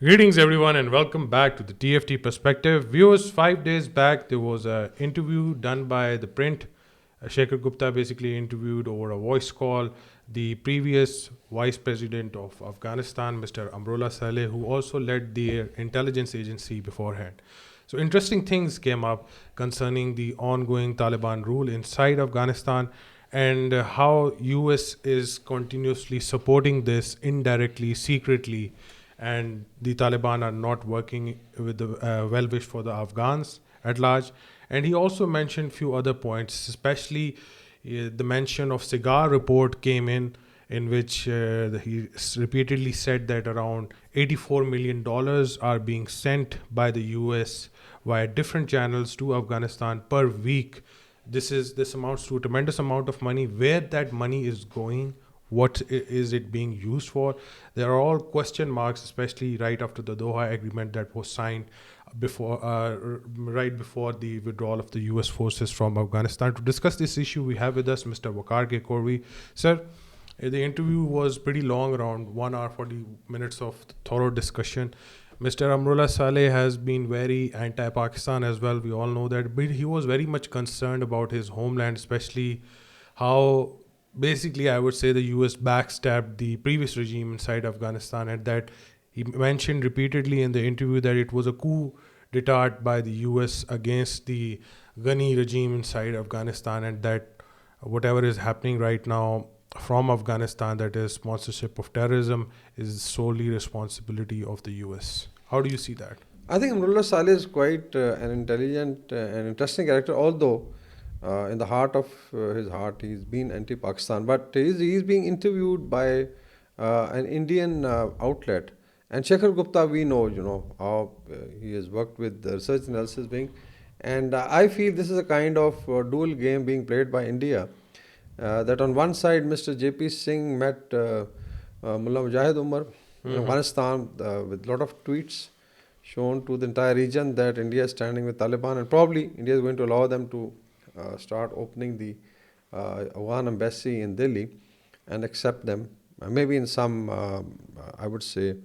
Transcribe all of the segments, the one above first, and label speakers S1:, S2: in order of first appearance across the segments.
S1: Greetings, everyone, and welcome back to the TFT Perspective. Viewers, 5 days back, there was an interview done by the print. Shekhar Gupta basically interviewed over a voice call the previous Vice President of Afghanistan, Mr. Amrullah Saleh, who also led the intelligence agency beforehand. So interesting things came up concerning the ongoing Taliban rule inside Afghanistan and how US is continuously supporting this indirectly, secretly, and the Taliban are not working with the well wish for the Afghans at large. And he also mentioned few other points, especially the mention of cigar report came in which he repeatedly said that around $84 million are being sent by the US via different channels to Afghanistan per week. This amounts to a tremendous amount of money. Where that money is going, what is it being used for? There are all question marks, especially right after the Doha agreement that was signed right before the withdrawal of the U.S. forces from Afghanistan. To discuss this issue, we have with us Mr. Waqar Korvi. Sir, the interview was pretty long, around 1 hour 40 minutes of thorough discussion. Mr. Amrullah Saleh has been very anti-Pakistan as well. We all know that, but he was very much concerned about his homeland, especially how basically I would say the US backstabbed the previous regime inside Afghanistan, and that he mentioned repeatedly in the interview that it was a coup d'etat by the US against the Ghani regime inside Afghanistan, and that whatever is happening right now from Afghanistan, that is sponsorship of terrorism, is solely responsibility of the US. How do you see that?
S2: I think Amrullah Saleh is quite an intelligent and interesting character, although in the heart of his heart he's been anti-Pakistan. But he's being interviewed by an Indian outlet. And Shekhar Gupta, we know, how he has worked with the research analysis wing. And I feel this is a kind of dual game being played by India. That on one side, Mr. J.P. Singh met Mullah Mujahid Umar in Afghanistan with a lot of tweets shown to the entire region that India is standing with Taliban, and probably India is going to allow them to start opening the Afghan embassy in Delhi and accept them, maybe in some, I would say,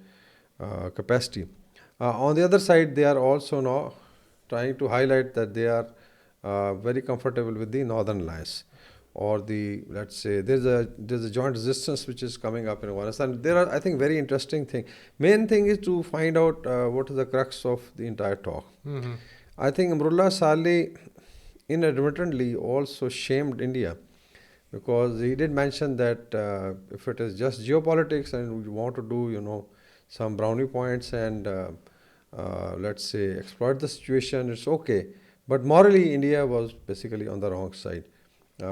S2: capacity. On the other side, they are also now trying to highlight that they are very comfortable with the Northern Alliance, or the, let's say, there's a joint resistance which is coming up in Afghanistan. There are, I think, very interesting thing. Main thing is to find out what is the crux of the entire talk.
S1: Mm-hmm.
S2: I think Amrullah Saleh inadvertently also shamed India, because he did mention that if it is just geopolitics and we want to do, some brownie points and let's say exploit the situation, it's okay. But morally, India was basically on the wrong side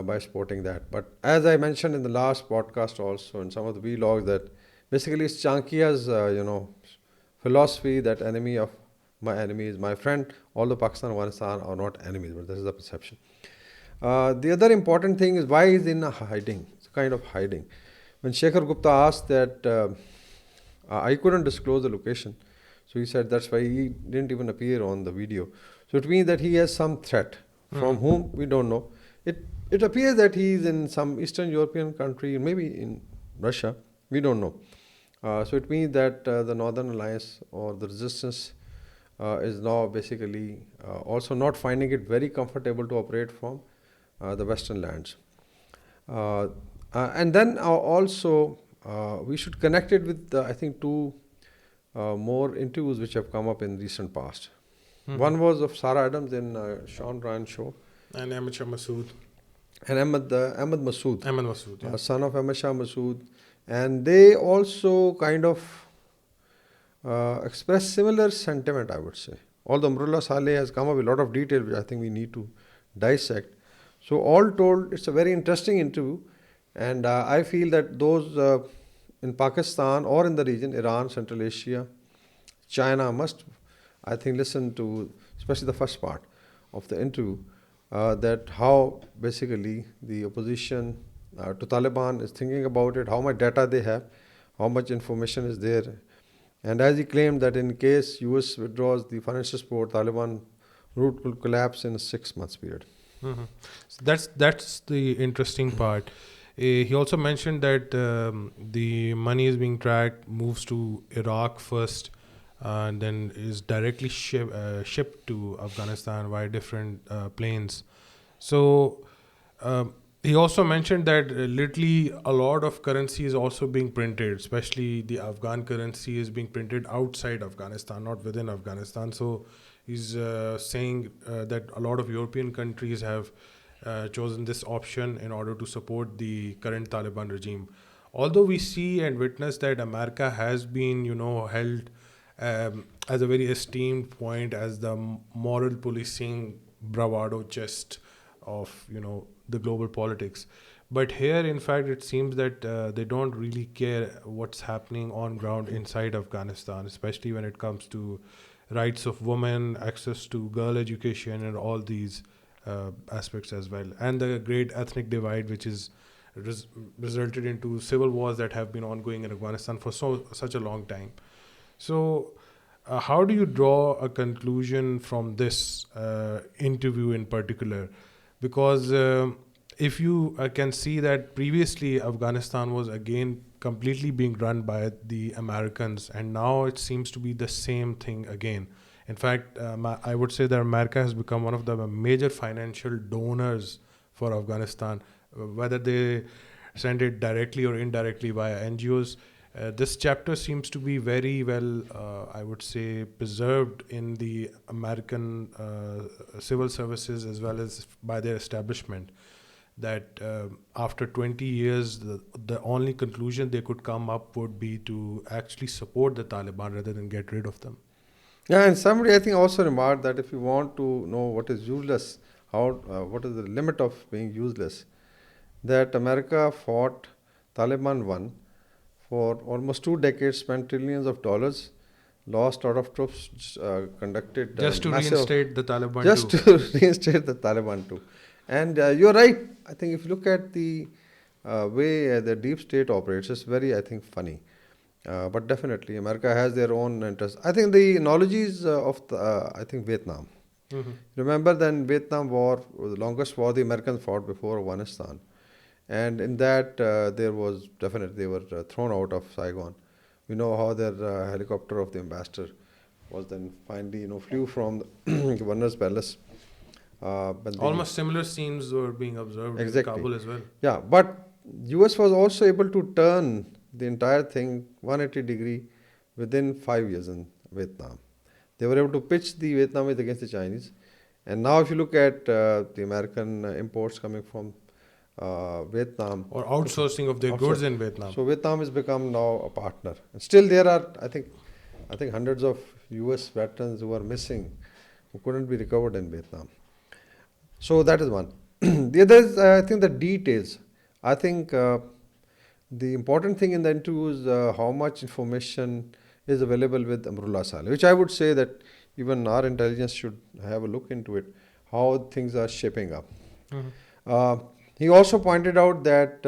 S2: by supporting that. But as I mentioned in the last podcast also, in some of the vlogs, that basically it's Chankia's, philosophy that enemy of my enemy is my friend. Although Pakistan and Afghanistan are not enemies, but this is the perception. The other important thing is why he's in a hiding. It's a kind of hiding. When Shekhar Gupta asked that I couldn't disclose the location, so he said that's why he didn't even appear on the video. So it means that he has some threat from whom we don't know. It appears that he is in some Eastern European country, maybe in Russia. We don't know. So it means that the Northern Alliance or the resistance is now basically also not finding it very comfortable to operate from the Western lands. And then also we should connect it with, I think, two more interviews which have come up in recent past. One was of Sarah Adams in Sean Ryan show.
S1: And Amateur Masood.
S2: And Ahmed Masood.
S1: Ahmed Masood, yeah.
S2: Son of Ahmed Shah Masood. And they also kind of express similar sentiment, I would say. Although Amrullah Saleh has come up with a lot of detail, which I think we need to dissect. So all told, it's a very interesting interview. And I feel that those in Pakistan or in the region, Iran, Central Asia, China must, I think, listen to, especially the first part of the interview, that how basically the opposition to Taliban is thinking about it, how much data they have, how much information is there. And as he claimed that in case US withdraws the financial support, Taliban route will collapse in a 6 months period.
S1: Mm-hmm. So that's the interesting part. He also mentioned that the money is being tracked, moves to Iraq first, and then is directly shipped to Afghanistan via different planes. So he also mentioned that literally a lot of currency is also being printed, especially the Afghan currency is being printed outside Afghanistan, not within Afghanistan. So he's saying that a lot of European countries have chosen this option in order to support the current Taliban regime. Although we see and witness that America has been, held as a very esteemed point as the moral policing bravado chest of, the global politics. But here, in fact, it seems that they don't really care what's happening on ground inside Afghanistan, especially when it comes to rights of women, access to girl education, and all these aspects as well, and the great ethnic divide, which is res- resulted into civil wars that have been ongoing in Afghanistan for such a long time. So, how do you draw a conclusion from this interview in particular? Because if you can see that previously Afghanistan was again completely being run by the Americans, and now it seems to be the same thing again. In fact, I would say that America has become one of the major financial donors for Afghanistan, whether they send it directly or indirectly via NGOs. This chapter seems to be very well, I would say, preserved in the American civil services as well as by their establishment. That after 20 years, the only conclusion they could come up would be to actually support the Taliban rather than get rid of them.
S2: Yeah, and somebody I think also remarked that if you want to know what is useless, what is the limit of being useless, that America fought, Taliban won for almost 2 decades, spent trillions of dollars, lost a lot of troops, conducted
S1: Just to
S2: massive,
S1: reinstate the Taliban
S2: just
S1: too.
S2: to reinstate the Taliban too. And you're right. I think if you look at the way the deep state operates, it's very, I think, funny. But definitely, America has their own interests. I think the analogies of I think Vietnam.
S1: Mhm.
S2: Remember then Vietnam War was the longest war the Americans fought before Afghanistan, and in that there was definitely they were thrown out of Saigon. We know how their helicopter of the ambassador was then finally flew from the governor's palace. When the
S1: Almost similar scenes were being observed in
S2: exactly
S1: Kabul as well.
S2: yeah, but US was also able to turn the entire thing 180-degree within 5 years in Vietnam. They were able to pitch the Vietnamese against the Chinese. And now, if you look at the American imports coming from Vietnam,
S1: Or outsourcing of their goods
S2: offshore,
S1: in Vietnam.
S2: so Vietnam has become now a partner. And still, there are, I think hundreds of U.S. veterans who are missing, who couldn't be recovered in Vietnam. So that is one. The other is, I think, the details. I think the important thing in the interview is how much information is available with Amrullah Saleh, which I would say that even our intelligence should have a look into it, how things are shaping up.
S1: Mhm.
S2: Uh, he also pointed out that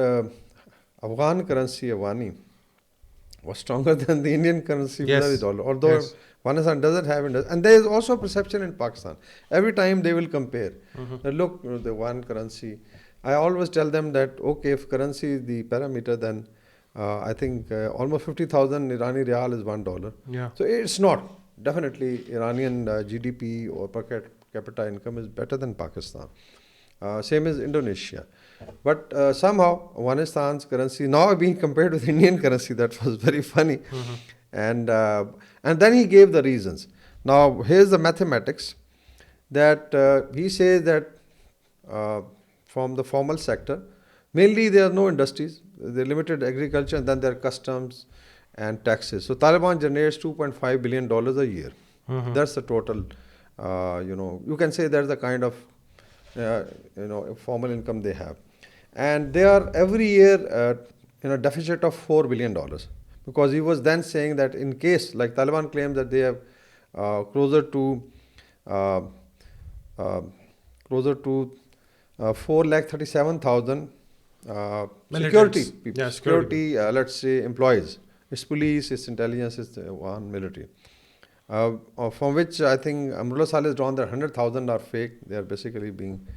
S2: Afghan currency, Afghani, was stronger than the Indian currency vis-a-vis
S1: Yes.
S2: dollar, although
S1: Yes.
S2: Afghanistan doesn't have it. And there is also a perception in Pakistan. Every time they will compare.
S1: Mhm.
S2: That look, the one currency. I always tell them that, okay, if currency is the parameter, then I think almost 50,000 Irani Rial is $1.
S1: Yeah.
S2: So it's not. Definitely, Iranian GDP or per capita income is better than Pakistan. Same as Indonesia. But somehow, Afghanistan's currency now being compared with Indian currency, that was very funny.
S1: Mhm.
S2: And, uh, and then he gave the reasons. Now, here's the mathematics that he says that uh, from the formal sector, mainly there are no industries, they're limited agriculture, and then there are customs and taxes. So Taliban generates $2.5 billion a year.
S1: Mhm.
S2: That's the total, you can say that's the kind of, formal income they have. And they are every year in a deficit of $4 billion. Because he was then saying that in case, like Taliban claims that they have closer to uh, uh, closer to 4,37,000 security
S1: Militants.
S2: people,
S1: Yeah, security.
S2: security, let's say employees. It's police, it's intelligence, it's one military. From which I think Amrullah Saleh has drawn that 100,000 are fake. They are basically being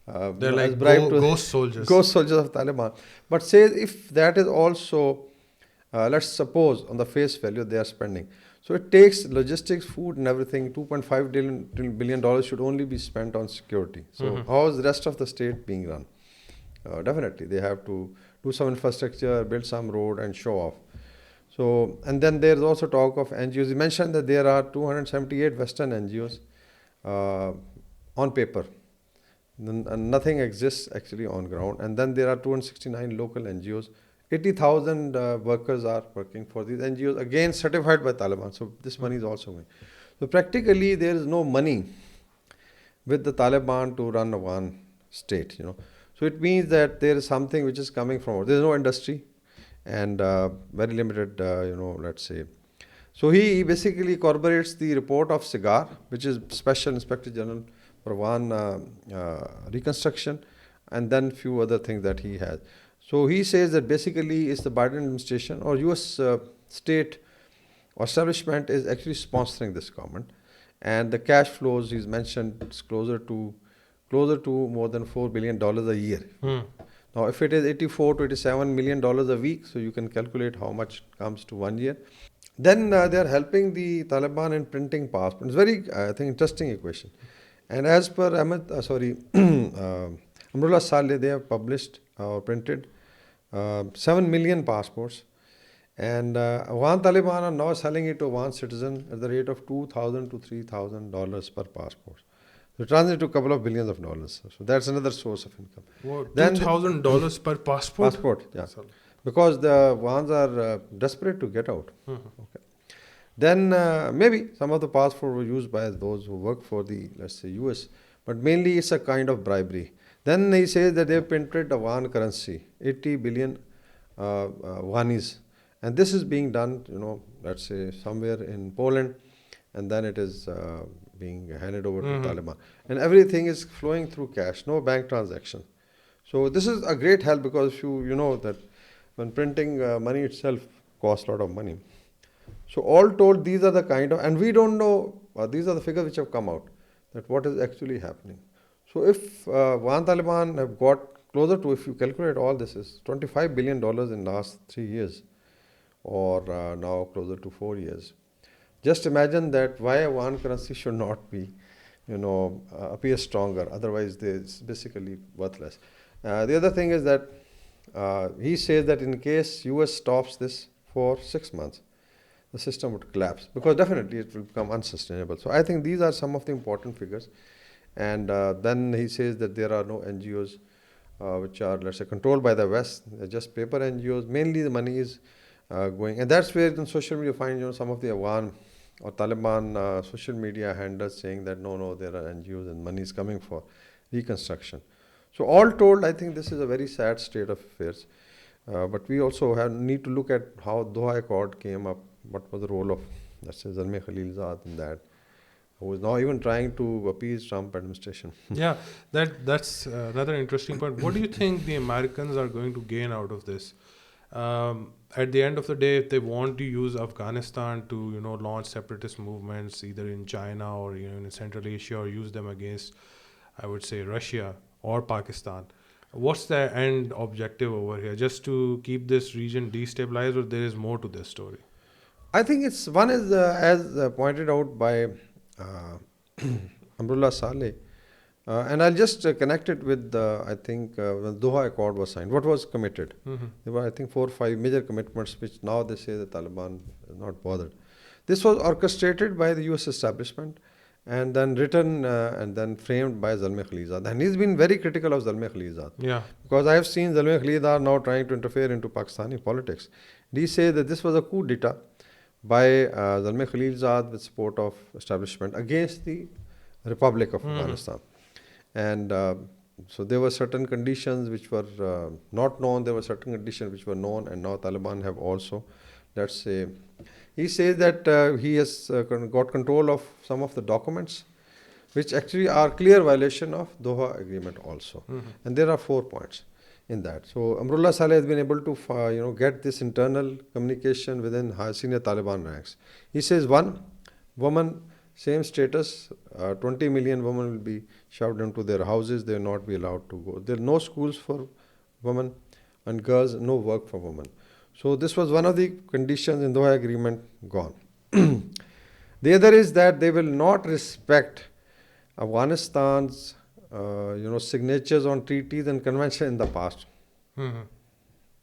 S1: They're
S2: as
S1: like
S2: bribed to
S1: ghost soldiers.
S2: ghost soldiers of Taliban. But say if that is also, let's suppose on the face value they are spending. So it takes logistics, food, and everything. $2.5 billion should only be spent on security. So how is the rest of the state being run? Definitely, they have to do some infrastructure, build some road, and show off. So, and then there's also talk of NGOs. You mentioned that there are 278 Western NGOs uh, on paper. And nothing exists actually on ground. And then there are 269 local NGOs. 80,000 workers are working for these NGOs, again certified by Taliban. So this money is also going. So practically there is no money with the Taliban to run one state. So it means that there is something which is coming from. There is no industry and very limited, let's say. So he basically corroborates the report of SIGAR, which is Special Inspector General for one reconstruction, and then few other things that he has. So he says that basically it's the Biden administration or US state or establishment is actually sponsoring this government, and the cash flows he's mentioned is closer to more than $4 billion a year. Now, if it is 84 to 87 million dollars a week, so you can calculate how much comes to 1 year. Then they are helping the Taliban in printing passports. It's very, I think, interesting equation. And as per Amrullah Saleh, they have published or printed 7 million passports. And Afghan Taliban are now selling it to Afghan citizen at the rate of $2,000 to $3,000 per passport. So it translates to a couple of billions of dollars. So that's another source of income.
S1: What, $2,000 per passport?
S2: Passport, yeah. Because the Afghans are desperate to get out. Okay. Then maybe some of the passports were used by those who work for the, let's say, US, but mainly it's a kind of bribery. Then he says that they've printed Afghan currency, 80 billion Afghanis. And this is being done, let's say somewhere in Poland, and then it is being handed over to Taliban. And everything is flowing through cash, no bank transaction. So this is a great help because you know that when printing money itself costs a lot of money. So all told, these are the kind of, and we don't know, these are the figures which have come out, that what is actually happening. So if Afghan Taliban have got closer to, if you calculate all this, is $25 billion in last 3 years, or now closer to 4 years. Just imagine that why Afghan currency should not be, appear stronger. Otherwise, it's basically worthless. The other thing is that he says that in case US stops this for 6 months, the system would collapse because definitely it will become unsustainable. So I think these are some of the important figures. And then he says that there are no NGOs which are, let's say, controlled by the West. They're just paper NGOs. Mainly the money is going. And that's where in social media you find some of the Afghan or Taliban social media handlers saying that no, there are NGOs and money is coming for reconstruction. So all told, I think this is a very sad state of affairs. But we also need to look at how Doha Accord came up. What was the role of, let's say, Zalmay Khalilzad in that, who is now even trying to appease Trump administration.
S1: Yeah, that's another interesting point. What do you think the Americans are going to gain out of this? At the end of the day, if they want to use Afghanistan to launch separatist movements either in China or in Central Asia, or use them against, I would say, Russia or Pakistan, what's the end objective over here? Just to keep this region destabilized, or there is more to this story?
S2: I think it's one is as pointed out by Amrullah Saleh, and I'll just connect it with I think when Doha Accord was signed, what was committed? There were, I think, 4 or 5 major commitments which now they say the Taliban is not bothered. This was orchestrated by the US establishment and then written and then framed by Zalmay Khalilzad. And he's been very critical of Zalmay Khalilzad.
S1: Yeah.
S2: Because I have seen Zalmay Khalilzad now trying to interfere into Pakistani politics. He says that this was a coup d'etat by Zalmay Khalilzad with support of establishment against the Republic of Afghanistan. And so there were certain conditions which were not known, there were certain conditions which were known, and now Taliban have also, let's say, he says that he has got control of some of the documents which actually are clear violation of Doha Agreement also. And there are 4 points in that. So Amrullah Saleh has been able to get this internal communication within senior Taliban ranks. He says, 1, woman, same status, 20 million women will be shoved into their houses, they will not be allowed to go. There are no schools for women and girls, no work for women. So this was one of the conditions in Doha Agreement gone. The other is that they will not respect Afghanistan's signatures on treaties and conventions in the past.
S1: Hmm.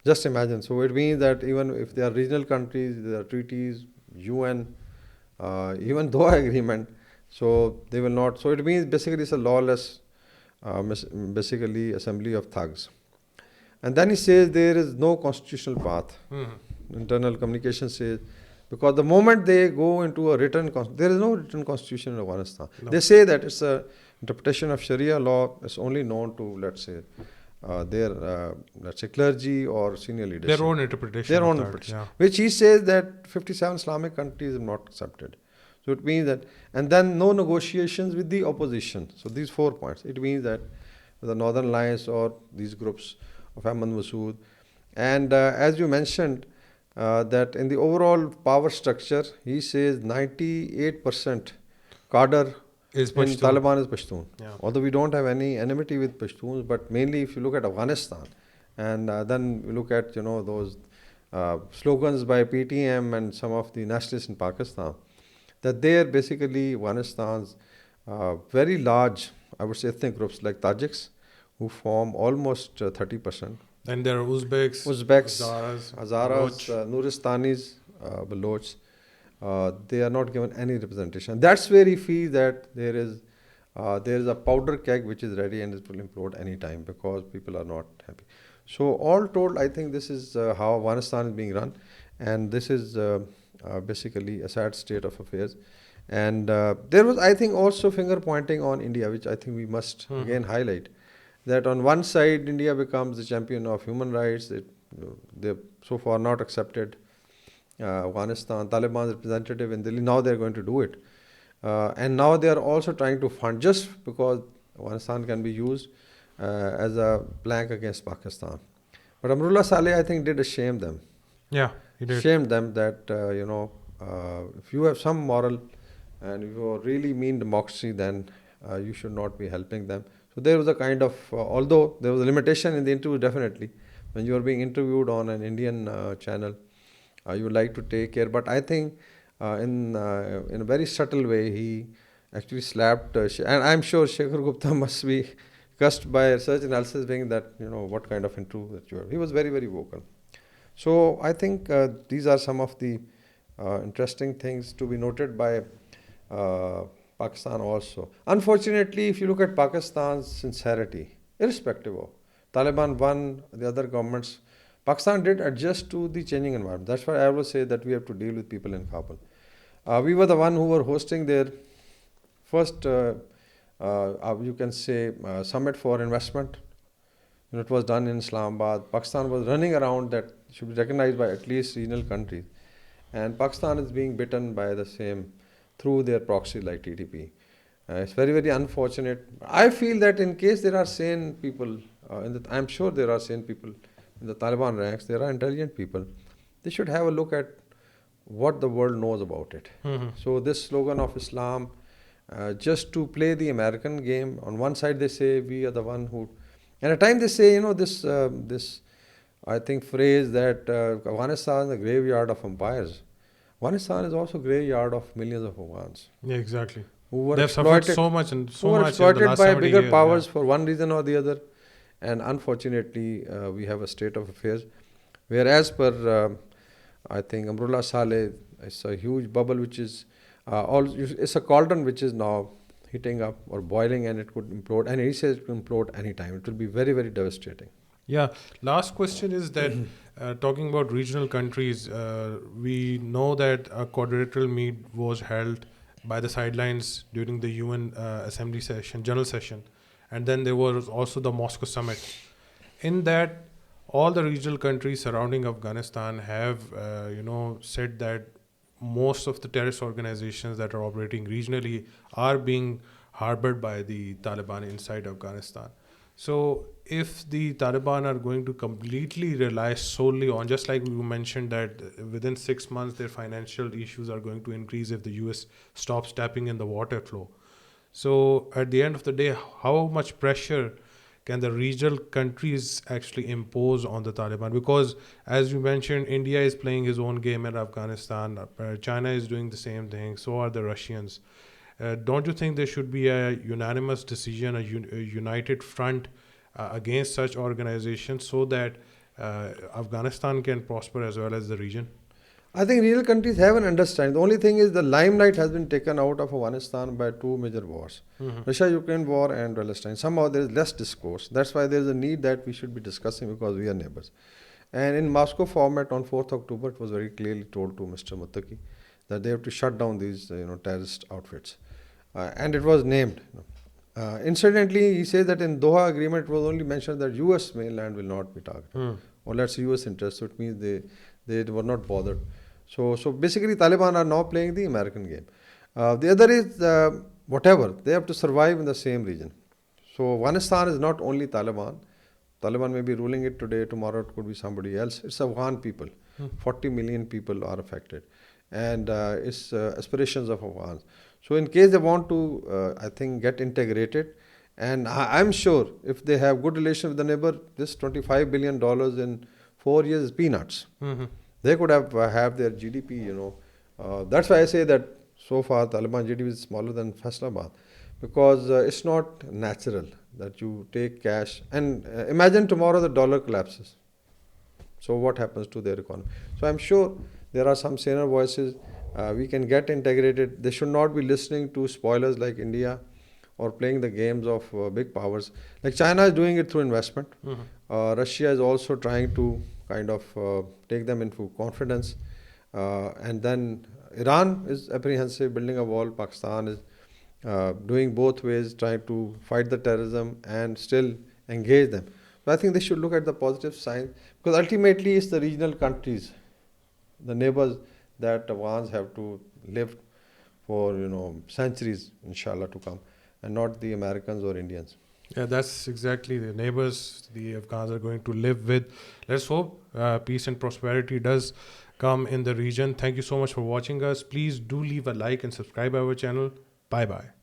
S2: Just imagine. So it means that even if they are regional countries, there are treaties, UN, even Doha agreement, so they will not. So it means basically it's a lawless, basically assembly of thugs. And then he says there is no constitutional path.
S1: Hmm.
S2: Internal communication says because the moment they go into a there is no written constitution in Afghanistan.
S1: No.
S2: They say that it's a interpretation of Sharia law. It's only known to their let's say clergy or senior leadership.
S1: Their own interpretation.
S2: Their
S1: of
S2: own
S1: that,
S2: interpretation,
S1: yeah.
S2: which he says that 57 Islamic countries have not accepted. So it means that, and then no negotiations with the opposition. So these 4 points. It means that the Northern Alliance or these groups of Ahmad Masood, and as you mentioned, that in the overall power structure, he says 98% cadre
S1: Is
S2: in
S1: Pashtun.
S2: Taliban is Pashtun.
S1: Yeah.
S2: Although we don't have any enmity with Pashtuns, but mainly if you look at Afghanistan, and then you look at those slogans by PTM and some of the nationalists in Pakistan, that they are basically Afghanistan's very large, I would say, ethnic groups like Tajiks, who form almost 30%.
S1: Then there are Uzbeks,
S2: Uzbeks,
S1: Hazaras,
S2: Hazaras,
S1: Baloch.
S2: Nuristanis, Balochs, they are not given any representation. That's where he feels that there is a powder keg which is ready and it will implode any time because people are not happy. So all told, I think this is how Afghanistan is being run, and this is basically a sad state of affairs. And there was, I think, also finger pointing on India, which I think we must again highlight. That on one side, India becomes the champion of human rights. They've so far not accepted Afghanistan, Taliban's representative in Delhi. Now they're going to do it. And now they are also trying to fund, just because Afghanistan can be used as a plank against Pakistan. But Amrullah Saleh, I think, did shame them.
S1: Yeah, he did.
S2: Shamed them that, if you have some moral and if you really mean democracy, then you should not be helping them. So there was a kind of, although there was a limitation in the interview, definitely, when you are being interviewed on an Indian channel, you would like to take care. But I think in a very subtle way, he actually slapped, and I'm sure Shekhar Gupta must be cussed by research analysis, being that, what kind of interview that you are. He was very, very vocal. So I think these are some of the interesting things to be noted by Pakistan also. Unfortunately, if you look at Pakistan's sincerity, irrespective of Taliban won, the other governments, Pakistan did adjust to the changing environment. That's why I always say that we have to deal with people in Kabul. We were the one who were hosting their first, you can say, summit for investment. It was done in Islamabad. Pakistan was running around that should be recognized by at least regional countries. And Pakistan is being bitten by the same through their proxy like TTP. It's very, very unfortunate. I feel that in case there are sane people, I'm sure there are sane people in the Taliban ranks, there are intelligent people, they should have a look at what the world knows about it. So this slogan of Islam, just to play the American game, on one side they say we are the one who, and at times they say, this I think phrase that Afghanistan is a graveyard of empires. Afghanistan is also a graveyard of millions of Afghans.
S1: Yeah, exactly.
S2: Who were
S1: They've suffered
S2: exploited,
S1: so much and
S2: who
S1: so
S2: were
S1: much in the
S2: exploited
S1: last
S2: by
S1: 70
S2: bigger
S1: years,
S2: powers
S1: yeah.
S2: for one reason or the other. And unfortunately, we have a state of affairs where, as per I think Amrullah Saleh, it's a huge bubble which is it's a cauldron which is now heating up or boiling, and it could implode. And he says it could implode anytime. It will be very, very devastating.
S1: Yeah. Last question is that talking about regional countries, we know that a quadrilateral meet was held by the sidelines during the UN Assembly session, General Session, and then there was also the Moscow Summit. In that, all the regional countries surrounding Afghanistan have, said that most of the terrorist organizations that are operating regionally are being harbored by the Taliban inside Afghanistan. So if the Taliban are going to completely rely solely on, just like you mentioned that within 6 months their financial issues are going to increase if the US stops tapping in the water flow. So at the end of the day, how much pressure can the regional countries actually impose on the Taliban? Because, as you mentioned, India is playing his own game in Afghanistan. China is doing the same thing. So are the Russians. Don't you think there should be a unanimous decision, a united front against such organizations so that Afghanistan can prosper as well as the region?
S2: I think real countries have an understanding. The only thing is the limelight has been taken out of Afghanistan by two major wars, Russia-Ukraine war and Palestine. Somehow there is less discourse. That's why there is a need that we should be discussing because we are neighbors. And in Moscow format on 4th October, it was very clearly told to Mr. Muttaqi that they have to shut down these terrorist outfits. And it was named. Incidentally, he says that in Doha agreement it was only mentioned that US mainland will not be targeted. Or let's say US interest. So it means they were not bothered. So basically Taliban are now playing the American game. The other is whatever, they have to survive in the same region. So Afghanistan is not only Taliban. Taliban may be ruling it today, tomorrow it could be somebody else. It's Afghan people. 40 million people are affected. And it's aspirations of Afghans. So in case they want to, I think, get integrated, and I'm sure if they have good relations with the neighbor, this $25 billion in 4 years is peanuts. They could have their GDP, that's why I say that so far Taliban GDP is smaller than Faisalabad because it's not natural that you take cash and imagine tomorrow the dollar collapses. So what happens to their economy? So I'm sure there are some saner voices. We can get integrated. They should not be listening to spoilers like India or playing the games of big powers. Like China is doing it through investment. Russia is also trying to kind of take them into confidence. And then Iran is apprehensive, building a wall. Pakistan is doing both ways, trying to fight the terrorism and still engage them. So I think they should look at the positive signs because ultimately it's the regional countries, the neighbors that Afghans have to live for centuries, inshallah, to come, and not the Americans or Indians.
S1: Yeah, that's exactly the neighbors the Afghans are going to live with. Let's hope peace and prosperity does come in the region. Thank you so much for watching us. Please do leave a like and subscribe our channel. Bye bye.